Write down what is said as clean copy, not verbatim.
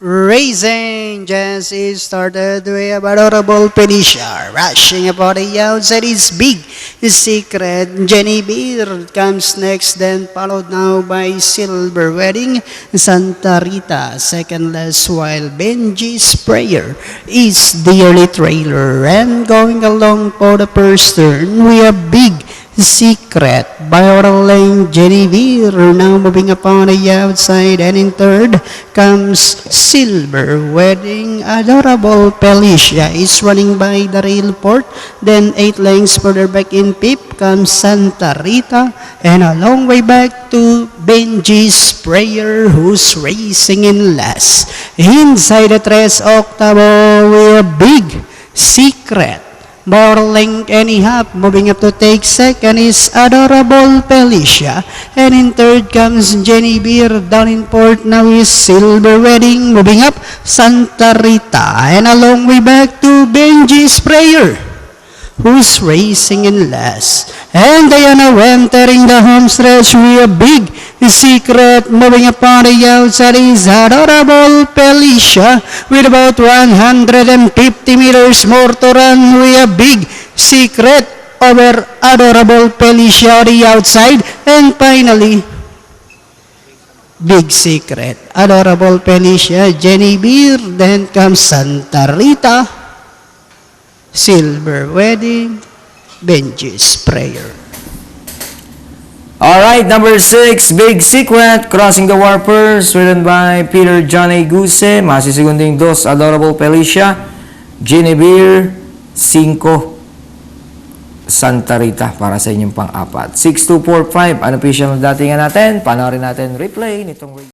Racing just is started. We have Adorable Felicia rushing upon the outside is Big Secret. Jenny Beer comes next, then followed now by Silver Wedding. Santa Rita second last, while Benji's Prayer is the early trailer. And going along for the first turn, we have Big Secret by Lane Jenny Beer now moving upon the outside, and in third comes Silver Wedding. Adorable Felicia is running by the rail port, then 8 lengths further back in fifth comes Santa Rita, and a long way back to Benji's Prayer, who's racing in last. Inside the tres octavo, we have Big Secret. More length and a half. Moving up to take second is Adorable Felicia. And in third comes Jenny Beer. Down in fourth now is Silver Wedding. Moving up, Santa Rita. And a long way back to Benji's Prayer, who's racing in last. And they are now entering the home stretch. We have Big Secret moving upon the outside is Adorable Felicia with about 150 meters more to run. We have Big Secret over Adorable Felicia on the outside, and finally Big Secret, Adorable Felicia, Jenny Beer, then comes Santa Rita, Silver Wedding, Benji's Prayer. Alright, number 6, Big Secret, Crossing the Warpers, ridden by Peter Johnny Guse. Masisigunding 2, Adorable Felicia. Jenny Beer, 5, Santa Rita para sa inyong pang-apat. 6, 2, 4, 5, unofficial na datingan natin. Panoorin natin replay nitong